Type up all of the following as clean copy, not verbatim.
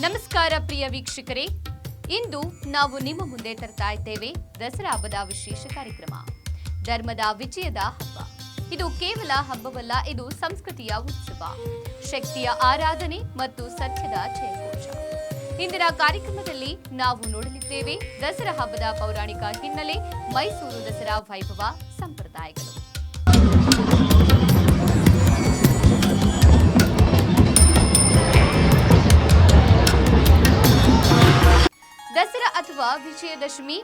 ನಮಸ್ಕಾರ ಪ್ರಿಯ ವೀಕ್ಷಕರೇ, ಇಂದು ನಾವು ನಿಮ್ಮ ಮುಂದೆ ತರ್ತಾ ಇದ್ದೇವೆ ದಸರಾ ಹಬ್ಬದ ವಿಶೇಷ ಕಾರ್ಯಕ್ರಮ. ಧರ್ಮದ ವಿಜಯದ ಹಬ್ಬ. ಇದು ಕೇವಲ ಹಬ್ಬವಲ್ಲ, ಇದು ಸಂಸ್ಕೃತಿಯ ಉತ್ಸವ, ಶಕ್ತಿಯ ಆರಾಧನೆ ಮತ್ತು ಸತ್ಯದ ಜಯಘೋಷ. ಇಂದಿನ ಕಾರ್ಯಕ್ರಮದಲ್ಲಿ ನಾವು ನೋಡಲಿದ್ದೇವೆ ದಸರಾ ಹಬ್ಬದ ಪೌರಾಣಿಕ ಹಿನ್ನೆಲೆ, ಮೈಸೂರು ದಸರಾ ವೈಭವ, ಸಂಪ್ರದಾಯಗಳು. ದಸರಾ ಅಥವಾ ವಿಜಯದಶಮಿ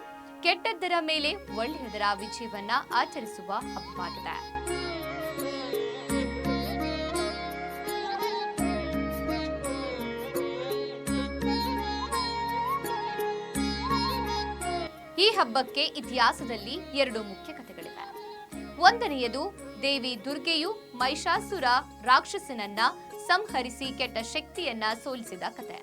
ಕೆಟ್ಟದ್ದರ ಮೇಲೆ ಒಳ್ಳೆಯದರ ವಿಜಯವನ್ನ ಆಚರಿಸುವ ಹಬ್ಬವಾಗಿದೆ. ಈ ಹಬ್ಬಕ್ಕೆ ಇತಿಹಾಸದಲ್ಲಿ ಎರಡು ಮುಖ್ಯ ಕಥೆಗಳಿವೆ. ಒಂದನೆಯದು ದೇವಿ ದುರ್ಗೆಯು ಮಹಿಷಾಸುರ ರಾಕ್ಷಸನನ್ನ ಸಂಹರಿಸಿ ಕೆಟ್ಟ ಶಕ್ತಿಯನ್ನ ಸೋಲಿಸಿದ ಕಥೆ.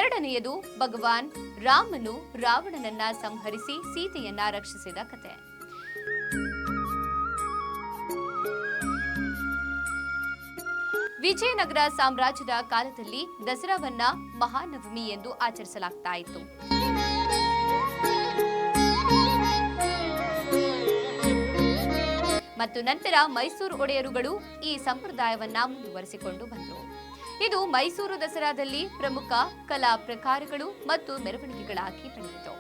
ಎರಡನೆಯದು ಭಗವಾನ್ ರಾಮನು ರಾವಣನನ್ನ ಸಂಹರಿಸಿ ಸೀತೆಯನ್ನ ರಕ್ಷಿಸಿದ ಕಥೆ. ವಿಜಯನಗರ ಸಾಮ್ರಾಜ್ಯದ ಕಾಲದಲ್ಲಿ ದಸರಾವನ್ನ ಮಹಾನವಮಿ ಎಂದು ಆಚರಿಸಲಾಗ್ತಾ ಇತ್ತು. ಮತ್ತು ನಂತರ ಮೈಸೂರು ಒಡೆಯರುಗಳು ಈ ಸಂಪ್ರದಾಯವನ್ನ ಮುಂದುವರಿಸಿಕೊಂಡು ಬಂದರು. ಇದು ಮೈಸೂರು ದಸರಾದಲ್ಲಿ ಪ್ರಮುಖ ಕಲಾ ಪ್ರಕಾರಗಳು ಮತ್ತು ಮೆರವಣಿಗೆಗಳಾಗಿ ಬೆಳೆಯಿತು.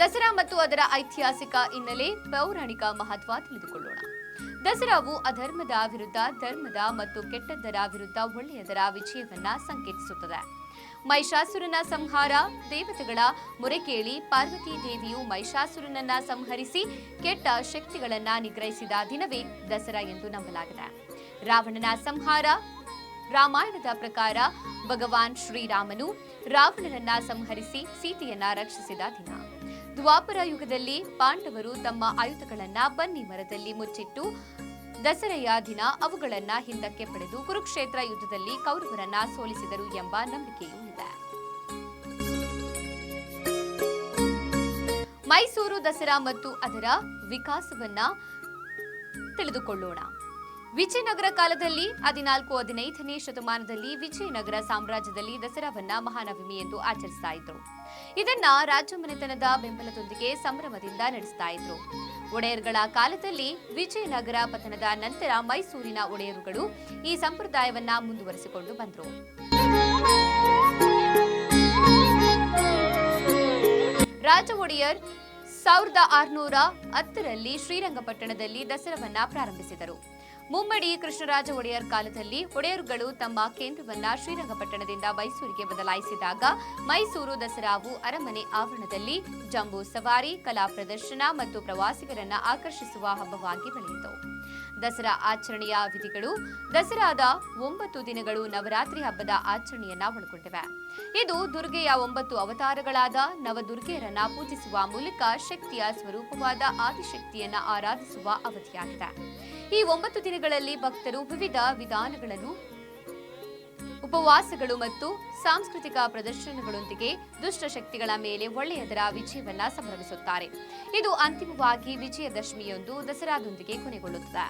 ದಸರಾ ಮತ್ತು ಅದರ ಐತಿಹಾಸಿಕ ಹಿನ್ನೆಲೆ, ಪೌರಾಣಿಕ ಮಹತ್ವ ತಿಳಿದುಕೊಳ್ಳೋಣ. ದಸರಾವು ಅಧರ್ಮದ ವಿರುದ್ಧ ಧರ್ಮದ ಮತ್ತು ಕೆಟ್ಟದ್ದರ ವಿರುದ್ಧ ಒಳ್ಳೆಯದರ ವಿಜಯವನ್ನ ಸಂಕೇತಿಸುತ್ತದೆ. ಮಹಿಷಾಸುರನ ಸಂಹಾರ, ದೇವತೆಗಳ ಮೊರೆ ಕೇಳಿ ಪಾರ್ವತಿ ದೇವಿಯು ಮಹಿಷಾಸುರನನ್ನ ಸಂಹರಿಸಿ ಕೆಟ್ಟ ಶಕ್ತಿಗಳನ್ನ ನಿಗ್ರಹಿಸಿದ ದಿನವೇ ದಸರಾ ಎಂದು ನಂಬಲಾಗಿದೆ. ರಾವಣನ ಸಂಹಾರ. ರಾಮಾಯಣದ ಪ್ರಕಾರ ಭಗವಾನ್ ಶ್ರೀರಾಮನು ರಾವಣನನ್ನ ಸಂಹರಿಸಿ ಸೀತೆಯನ್ನ ರಕ್ಷಿಸಿದ ದಿನ. ದ್ವಾಪರ ಯುಗದಲ್ಲಿ ಪಾಂಡವರು ತಮ್ಮ ಆಯುಧಗಳನ್ನ ಬನ್ನಿ ಮರದಲ್ಲಿ ಮುಚ್ಚಿಟ್ಟು ದಸರೆಯ ದಿನ ಅವುಗಳನ್ನ ಹಿಂದಕ್ಕೆ ಪಡೆದು ಕುರುಕ್ಷೇತ್ರ ಯುದ್ಧದಲ್ಲಿ ಕೌರವರನ್ನ ಸೋಲಿಸಿದರು ಎಂಬ ನಂಬಿಕೆಯೂ ಇದೆ. ಮೈಸೂರು ದಸರಾ ಮತ್ತು ಅದರ ವಿಕಾಸವನ್ನ ತಿಳಿದುಕೊಳ್ಳೋಣ. ವಿಜಯನಗರ ಕಾಲದಲ್ಲಿ 14-15ನೇ ಶತಮಾನದಲ್ಲಿ ವಿಜಯನಗರ ಸಾಮ್ರಾಜ್ಯದಲ್ಲಿ ದಸರಾವನ್ನ ಮಹಾನವಮಿ ಎಂದು ಆಚರಿಸ್ತಾ ಇದ್ರು. ಇದನ್ನ ರಾಜಮನೆತನದ ಬೆಂಬಲದೊಂದಿಗೆ ಸಂಭ್ರಮದಿಂದ ನಡೆಸ್ತಾ ಇದ್ರು. ಒಡೆಯರ್ಗಳ ಕಾಲದಲ್ಲಿ ವಿಜಯನಗರ ಪತನದ ನಂತರ ಮೈಸೂರಿನ ಒಡೆಯರುಗಳು ಈ ಸಂಪ್ರದಾಯವನ್ನ ಮುಂದುವರಿಸಿಕೊಂಡು ಬಂದರು. ರಾಜ ಒಡೆಯರ್ 1610ರಲ್ಲಿ ಶ್ರೀರಂಗಪಟ್ಟಣದಲ್ಲಿ ದಸರಾವನ್ನ ಪ್ರಾರಂಭಿಸಿದರು. ಮುಮ್ಮಡಿ ಕೃಷ್ಣರಾಜ ಒಡೆಯರ್ ಕಾಲದಲ್ಲಿ ಒಡೆಯರುಗಳು ತಮ್ಮ ಕೇಂದ್ರವನ್ನ ಶ್ರೀರಂಗಪಟ್ಟಣದಿಂದ ಮೈಸೂರಿಗೆ ಬದಲಾಯಿಸಿದಾಗ ಮೈಸೂರು ದಸರಾವು ಅರಮನೆ ಆವರಣದಲ್ಲಿ ಜಂಬೂ ಸವಾರಿ, ಕಲಾ ಪ್ರದರ್ಶನ ಮತ್ತು ಪ್ರವಾಸಿಗರನ್ನ ಆಕರ್ಷಿಸುವ ಹಬ್ಬವಾಗಿ ಬೆಳೆಯಿತು. ದಸರಾ ಆಚರಣೆಯ ವಿಧಿಗಳು. ದಸರಾದ 9 ದಿನಗಳು ನವರಾತ್ರಿ ಹಬ್ಬದ ಆಚರಣೆಯನ್ನ ಒಳಗೊಂಡಿವೆ. ಇದು ದುರ್ಗೆಯ 9 ಅವತಾರಗಳಾದ ನವದುರ್ಗೆಯರನ್ನ ಪೂಜಿಸುವ ಮೂಲಕ ಶಕ್ತಿಯ ಸ್ವರೂಪವಾದ ಆದಿಶಕ್ತಿಯನ್ನ ಆರಾಧಿಸುವ ಅವಧಿಯಾಗಿದೆ. ಈ 9 ದಿನಗಳಲ್ಲಿ ಭಕ್ತರು ವಿವಿಧ ವಿಧಾನಗಳನ್ನು, ಉಪವಾಸಗಳು ಮತ್ತು ಸಾಂಸ್ಕೃತಿಕ ಪ್ರದರ್ಶನಗಳೊಂದಿಗೆ ದುಷ್ಟಶಕ್ತಿಗಳ ಮೇಲೆ ಒಳ್ಳೆಯದರ ವಿಜಯವನ್ನ ಸಂಭ್ರಮಿಸುತ್ತಾರೆ. ಇದು ಅಂತಿಮವಾಗಿ ವಿಜಯದಶಮಿಯೊಂದು ದಸರಾದೊಂದಿಗೆ ಕೊನೆಗೊಳ್ಳುತ್ತದೆ.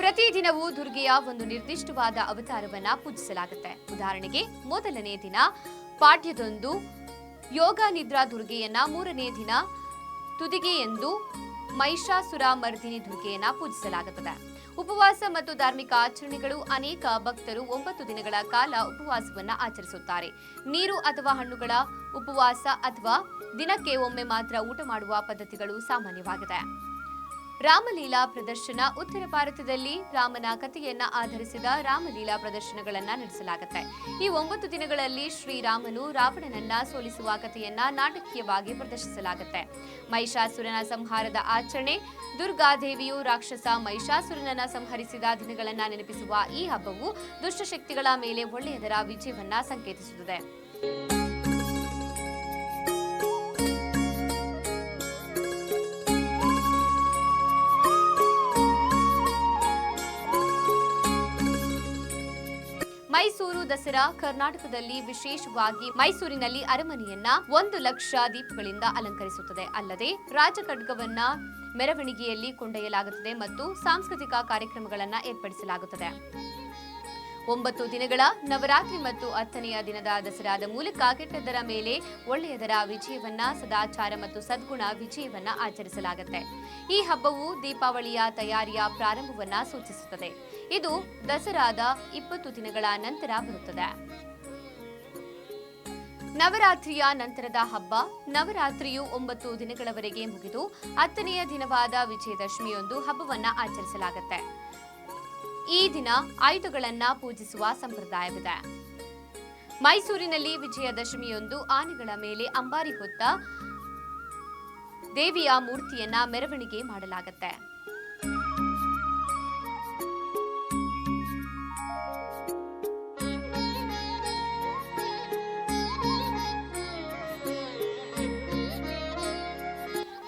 ಪ್ರತಿದಿನವೂ ದುರ್ಗೆಯ ಒಂದು ನಿರ್ದಿಷ್ಟವಾದ ಅವತಾರವನ್ನ ಪೂಜಿಸಲಾಗುತ್ತೆ. ಉದಾಹರಣೆಗೆ, ಮೊದಲನೇ ದಿನ ಪಾಡ್ಯದೊಂದು ಯೋಗ ನಿದ್ರಾ ದುರ್ಗೆಯನ್ನ, 3ನೇ ದಿನ ತುದಿಗೆ ಎಂದು ಮಹಿಷಾಸುರ ಮರ್ದಿನಿ ದುರ್ಗೆಯನ್ನ ಪೂಜಿಸಲಾಗುತ್ತದೆ. ಉಪವಾಸ ಮತ್ತು ಧಾರ್ಮಿಕ ಆಚರಣೆಗಳು. ಅನೇಕ ಭಕ್ತರು 9 ದಿನಗಳ ಕಾಲ ಉಪವಾಸವನ್ನ ಆಚರಿಸುತ್ತಾರೆ. ನೀರು ಅಥವಾ ಹಣ್ಣುಗಳ ಉಪವಾಸ ಅಥವಾ ದಿನಕ್ಕೆ ಒಮ್ಮೆ ಮಾತ್ರ ಊಟ ಮಾಡುವ ಪದ್ಧತಿಗಳು ಸಾಮಾನ್ಯವಾಗಿದೆ. ರಾಮಲೀಲಾ ಪ್ರದರ್ಶನ ಉತ್ತರ ಭಾರತದಲ್ಲಿ ರಾಮನ ಕಥೆಯನ್ನ ಆಧರಿಸಿದ ರಾಮಲೀಲಾ ಪ್ರದರ್ಶನಗಳನ್ನ ನಡೆಸಲಾಗುತ್ತೆ. ಈ 9 ದಿನಗಳಲ್ಲಿ ಶ್ರೀರಾಮನು ರಾವಣನನ್ನ ಸೋಲಿಸುವ ಕಥೆಯನ್ನ ನಾಟಕೀಯವಾಗಿ ಪ್ರದರ್ಶಿಸಲಾಗುತ್ತೆ. ಮಹಿಷಾಸುರನ ಸಂಹಾರದ ಆಚರಣೆ, ದುರ್ಗಾದೇವಿಯು ರಾಕ್ಷಸ ಮಹಿಷಾಸುರನನ್ನ ಸಂಹರಿಸಿದ ದಿನಗಳನ್ನ ನೆನಪಿಸುವ ಈ ಹಬ್ಬವು ದುಷ್ಟಶಕ್ತಿಗಳ ಮೇಲೆ ಒಳ್ಳೆಯದರ ವಿಜಯವನ್ನ ಸಂಕೇತಿಸುತ್ತದೆ. ಮೈಸೂರು ದಸರಾ ಕರ್ನಾಟಕದಲ್ಲಿ ವಿಶೇಷವಾಗಿ ಮೈಸೂರಿನಲ್ಲಿ ಅರಮನೆಯನ್ನ 1 ಲಕ್ಷ ದೀಪಗಳಿಂದ ಅಲಂಕರಿಸುತ್ತದೆ. ಅಲ್ಲದೆ ರಾಜಖಡ್ಗವನ್ನ ಮೆರವಣಿಗೆಯಲ್ಲಿ ಕೊಂಡೊಯ್ಯಲಾಗುತ್ತದೆ ಮತ್ತು ಸಾಂಸ್ಕೃತಿಕ ಕಾರ್ಯಕ್ರಮಗಳನ್ನು ಏರ್ಪಡಿಸಲಾಗುತ್ತದೆ. 9 ದಿನಗಳ ನವರಾತ್ರಿ ಮತ್ತು 10ನೆಯ ದಿನದ ದಸರಾದ ಮೂಲಕ ಕೆಟ್ಟದ್ದರ ಮೇಲೆ ಒಳ್ಳೆಯದರ ವಿಜಯವನ್ನ, ಸದಾಚಾರ ಮತ್ತು ಸದ್ಗುಣ ವಿಜಯವನ್ನ ಆಚರಿಸಲಾಗುತ್ತೆ. ಈ ಹಬ್ಬವು ದೀಪಾವಳಿಯ ತಯಾರಿಯ ಪ್ರಾರಂಭವನ್ನ ಸೂಚಿಸುತ್ತದೆ. ಇದು ದಸರಾದ 20 ದಿನಗಳ ನಂತರ ಬರುತ್ತದೆ. ನವರಾತ್ರಿಯ ನಂತರದ ಹಬ್ಬ. ನವರಾತ್ರಿಯು 9 ದಿನಗಳವರೆಗೆ ಮುಗಿದು 10ನೆಯ ದಿನವಾದ ವಿಜಯದಶಮಿಯೊಂದು ಹಬ್ಬವನ್ನ ಆಚರಿಸಲಾಗುತ್ತೆ. ಈ ದಿನ ಆಯುಧಗಳನ್ನ ಪೂಜಿಸುವ ಸಂಪ್ರದಾಯವಿದೆ. ಮೈಸೂರಿನಲ್ಲಿ ವಿಜಯದಶಮಿಯೊಂದು ಆನೆಗಳ ಮೇಲೆ ಅಂಬಾರಿ ಹೊತ್ತ ದೇವಿಯ ಮೂರ್ತಿಯನ್ನ ಮೆರವಣಿಗೆ ಮಾಡಲಾಗುತ್ತೆ.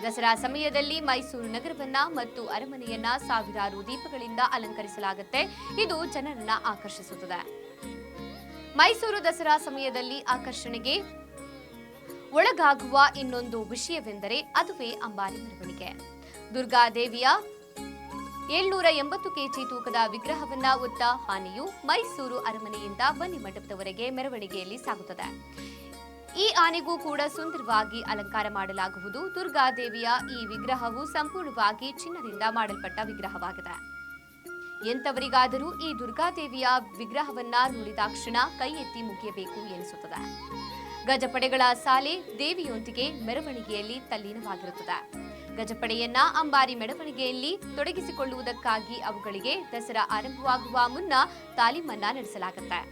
ದಸರಾ ಸಮಯದಲ್ಲಿ ಮೈಸೂರು ನಗರವನ್ನ ಮತ್ತು ಅರಮನೆಯನ್ನ ಸಾವಿರಾರು ದೀಪಗಳಿಂದ ಅಲಂಕರಿಸಲಾಗುತ್ತೆ. ಇದು ಜನರನ್ನ ಆಕರ್ಷಿಸುತ್ತದೆ. ಮೈಸೂರು ದಸರಾ ಸಮಯದಲ್ಲಿ ಆಕರ್ಷಣೆಗೆ ಒಳಗಾಗುವ ಇನ್ನೊಂದು ವಿಷಯವೆಂದರೆ ಅದುವೇ ಅಂಬಾರಿ ಮೆರವಣಿಗೆ. ದುರ್ಗಾದೇವಿಯ 780 ಕೆಜಿ ತೂಕದ ವಿಗ್ರಹವನ್ನ ಹೊತ್ತ ಆನೆಯು ಮೈಸೂರು ಅರಮನೆಯಿಂದ ಬನ್ನಿ ಮಂಟಪದವರೆಗೆ ಮೆರವಣಿಗೆಯಲ್ಲಿ ಸಾಗುತ್ತದೆ. ಈ ಆನೆಗೂ ಕೂಡ ಸುಂದರವಾಗಿ ಅಲಂಕಾರ ಮಾಡಲಾಗುವುದು. ದುರ್ಗಾದೇವಿಯ ಈ ವಿಗ್ರಹವು ಸಂಪೂರ್ಣವಾಗಿ ಚಿನ್ನದಿಂದ ಮಾಡಲ್ಪಟ್ಟ ವಿಗ್ರಹವಾಗಿದೆ. ಎಂತವರಿಗಾದರೂ ಈ ದುರ್ಗಾದೇವಿಯ ವಿಗ್ರಹವನ್ನ ನೋಡಿದಾಕ್ಷಣ ಕೈ ಎತ್ತಿ ಮುಗಿಯಬೇಕು ಎನಿಸುತ್ತದೆ. ಗಜಪಡೆಗಳ ಸಾಲೆ ದೇವಿಯೊಂದಿಗೆ ಮೆರವಣಿಗೆಯಲ್ಲಿ ತಲ್ಲೀನವಾಗಿರುತ್ತದೆ. ಗಜಪಡೆಯನ್ನ ಅಂಬಾರಿ ಮೆರವಣಿಗೆಯಲ್ಲಿ ತೊಡಗಿಸಿಕೊಳ್ಳುವುದಕ್ಕಾಗಿ ಅವುಗಳಿಗೆ ದಸರಾ ಆರಂಭವಾಗುವ ಮುನ್ನ ತಾಲೀಮನ್ನ ನಡೆಸಲಾಗುತ್ತೆ.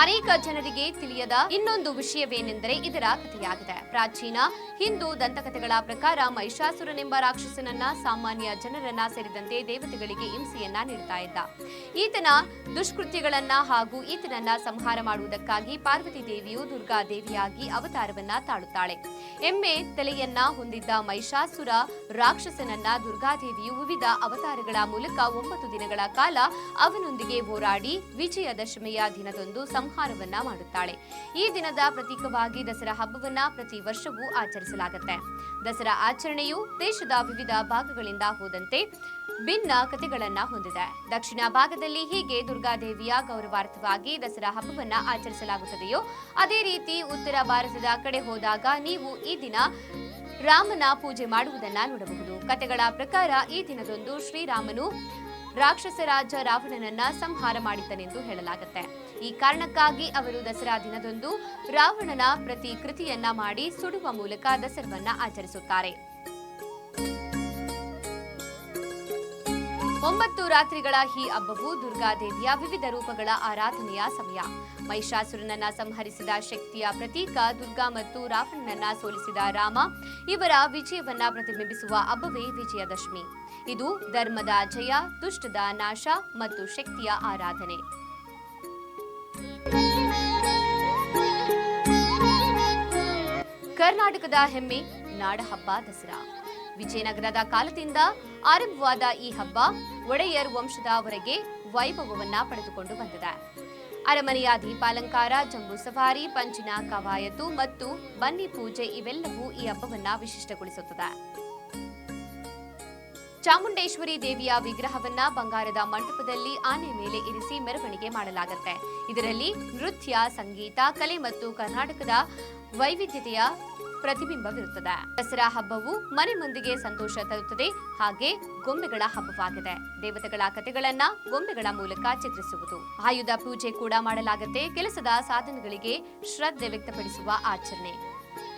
ಅನೇಕ ಜನರಿಗೆ ತಿಳಿಯದ ಇನ್ನೊಂದು ವಿಷಯವೇನೆಂದರೆ ಇದರ ಕಥೆಯಾಗಿದೆ. ಪ್ರಾಚೀನ ಹಿಂದೂ ದಂತಕಥೆಗಳ ಪ್ರಕಾರ ಮಹಿಷಾಸುರನೆಂಬ ರಾಕ್ಷಸನನ್ನ ಸಾಮಾನ್ಯ ಜನರನ್ನ ಸೇರಿದಂತೆ ದೇವತೆಗಳಿಗೆ ಹಿಂಸೆಯನ್ನ ನೀಡುತ್ತಾ ಇದ್ದ. ಈತನ ದುಷ್ಕೃತ್ಯಗಳನ್ನ ಹಾಗೂ ಈತನನ್ನ ಸಂಹಾರ ಮಾಡುವುದಕ್ಕಾಗಿ ಪಾರ್ವತಿ ದೇವಿಯು ದುರ್ಗಾದೇವಿಯಾಗಿ ಅವತಾರವನ್ನ ತಾಳುತ್ತಾಳೆ. ಎಮ್ಮೆ ತಲೆಯನ್ನ ಹೊಂದಿದ್ದ ಮಹಿಷಾಸುರ ರಾಕ್ಷಸನನ್ನ ದುರ್ಗಾದೇವಿಯು ವಿವಿಧ ಅವತಾರಗಳ ಮೂಲಕ 9 ದಿನಗಳ ಕಾಲ ಅವನೊಂದಿಗೆ ಹೋರಾಡಿ ವಿಜಯದಶಮಿಯ ದಿನದಂದು ಸಂಹಾರವನ್ನ ಮಾಡುತ್ತಾಳೆ. ಈ ದಿನದ ಪ್ರತೀಕವಾಗಿ ದಸರಾ ಹಬ್ಬವನ್ನ ಪ್ರತಿ ವರ್ಷವೂ ಆಚರಿಸಲಾಗುತ್ತೆ. ದಸರಾ ಆಚರಣೆಯು ದೇಶದ ವಿವಿಧ ಭಾಗಗಳಿಂದ ಹೋದಂತೆ ಭಿನ್ನ ಕಥೆಗಳನ್ನ ಹೊಂದಿದೆ. ದಕ್ಷಿಣ ಭಾಗದಲ್ಲಿ ಹೀಗೆ ದುರ್ಗಾದೇವಿಯ ಗೌರವಾರ್ಥವಾಗಿ ದಸರಾ ಹಬ್ಬವನ್ನ ಆಚರಿಸಲಾಗುತ್ತದೆಯೋ ಅದೇ ರೀತಿ ಉತ್ತರ ಭಾರತದ ಕಡೆ ಹೋದಾಗ ನೀವು ಈ ದಿನ ರಾಮನ ಪೂಜೆ ಮಾಡುವುದನ್ನ ನೋಡಬಹುದು. ಕಥೆಗಳ ಪ್ರಕಾರ ಈ ದಿನದಂದು ಶ್ರೀರಾಮನು ರಾಕ್ಷಸ ರಾಜ ರಾವಣನನ್ನ ಸಂಹಾರ ಮಾಡಿದ್ದನೆಂದು ಹೇಳಲಾಗುತ್ತೆ. ಈ ಕಾರಣಕ್ಕಾಗಿ ಅವರು ದಸರಾ ದಿನದಂದು ರಾವಣನ ಪ್ರತಿಕೃತಿಯನ್ನ ಮಾಡಿ ಸುಡುವ ಮೂಲಕ ದಸರಾವನ್ನ ಆಚರಿಸುತ್ತಾರೆ. 9 ರಾತ್ರಿಗಳ ಈ ಹಬ್ಬವು ದುರ್ಗಾದೇವಿಯ ವಿವಿಧ ರೂಪಗಳ ಆರಾಧನೆಯ ಸಮಯ. ಮಹಿಷಾಸುರನನ್ನ ಸಂಹರಿಸಿದ ಶಕ್ತಿಯ ಪ್ರತೀಕ ದುರ್ಗಾ ಮತ್ತು ರಾವಣನನ್ನ ಸೋಲಿಸಿದ ರಾಮ ಇವರ ವಿಜಯವನ್ನ ಪ್ರತಿಬಿಂಬಿಸುವ ಹಬ್ಬವೇ ವಿಜಯದಶಮಿ. ಇದು ಧರ್ಮದ ಜಯ, ದುಷ್ಟದ ನಾಶ ಮತ್ತು ಶಕ್ತಿಯ ಆರಾಧನೆ. ಕರ್ನಾಟಕದ ಹೆಮ್ಮೆ ನಾಡ ಹಬ್ಬ ದಸರಾ. ವಿಜಯನಗರದ ಕಾಲದಿಂದ ಆರಂಭವಾದ ಈ ಹಬ್ಬ ಒಡೆಯರ್ ವಂಶದವರೆಗೆ ವೈಭವವನ್ನ ಪಡೆದುಕೊಂಡು ಬಂದಿದೆ. ಅರಮನೆಯ ದೀಪಾಲಂಕಾರ, ಜಂಬೂ ಸವಾರಿ, ಪಂಚಿನ ಕವಾಯತು ಮತ್ತು ಬನ್ನಿ ಪೂಜೆ ಇವೆಲ್ಲವೂ ಈ ಹಬ್ಬವನ್ನ ವಿಶಿಷ್ಟಗೊಳಿಸುತ್ತದೆ. ಚಾಮುಂಡೇಶ್ವರಿ ದೇವಿಯ ವಿಗ್ರಹವನ್ನ ಬಂಗಾರದ ಮಂಟಪದಲ್ಲಿ ಆನೆ ಮೇಲೆ ಇರಿಸಿ ಮೆರವಣಿಗೆ ಮಾಡಲಾಗುತ್ತೆ. ಇದರಲ್ಲಿ ನೃತ್ಯ, ಸಂಗೀತ, ಕಲೆ ಮತ್ತು ಕರ್ನಾಟಕದ ವೈವಿಧ್ಯತೆಯ ಪ್ರತಿಬಿಂಬವಿರುತ್ತದೆ. ದಸರಾ ಹಬ್ಬವು ಮನೆ ಮಂದಿಗೆ ಸಂತೋಷ ತರುತ್ತದೆ. ಹಾಗೆ ಗೊಂಬೆಗಳ ಹಬ್ಬವಾಗಿದೆ. ದೇವತೆಗಳ ಕಥೆಗಳನ್ನ ಗೊಂಬೆಗಳ ಮೂಲಕ ಚಿತ್ರಿಸುವುದು. ಆಯುಧ ಪೂಜೆ ಕೂಡ ಮಾಡಲಾಗುತ್ತೆ. ಕೆಲಸದ ಸಾಧನಗಳಿಗೆ ಶ್ರದ್ಧೆ ವ್ಯಕ್ತಪಡಿಸುವ ಆಚರಣೆ.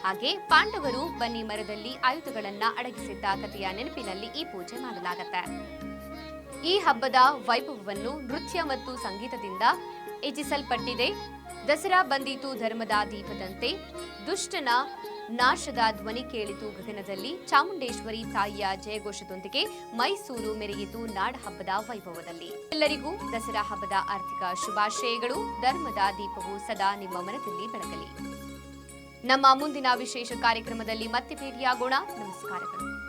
ಹಾಗೆ ಪಾಂಡವರು ಬನ್ನಿ ಮರದಲ್ಲಿ ಆಯುಧಗಳನ್ನ ಅಡಗಿಸಿದ್ದ ಕಥೆಯ ನೆನಪಿನಲ್ಲಿ ಈ ಪೂಜೆ ಮಾಡಲಾಗುತ್ತೆ. ಈ ಹಬ್ಬದ ವೈಭವವನ್ನು ನೃತ್ಯ ಮತ್ತು ಸಂಗೀತದಿಂದ ಹೆಚ್ಚಿಸಲ್ಪಟ್ಟಿದೆ. ದಸರಾ ಬಂದೀತು ಧರ್ಮದ ದೀಪದಂತೆ, ದುಷ್ಟನ ನಾಶದ ಧ್ವನಿ ಕೇಳಿತು ಗಗನದಲ್ಲಿ, ಚಾಮುಂಡೇಶ್ವರಿ ತಾಯಿಯ ಜಯಘೋಷದೊಂದಿಗೆ ಮೈಸೂರು ಮೆರೆಯಿತು ನಾಡ ಹಬ್ಬದ ವೈಭವದಲ್ಲಿ. ಎಲ್ಲರಿಗೂ ದಸರಾ ಹಬ್ಬದ ಆರ್ಥಿಕ ಶುಭಾಶಯಗಳು. ಧರ್ಮದ ದೀಪವು ಸದಾ ನಿಮ್ಮ ಮನದಲ್ಲಿ ಬೆಳಗಲಿ. ನಮ್ಮ ಮುಂದಿನ ವಿಶೇಷ ಕಾರ್ಯಕ್ರಮದಲ್ಲಿ ಮತ್ತೆ ಭೇಟಿಯಾಗೋಣ. ನಮಸ್ಕಾರಗಳು.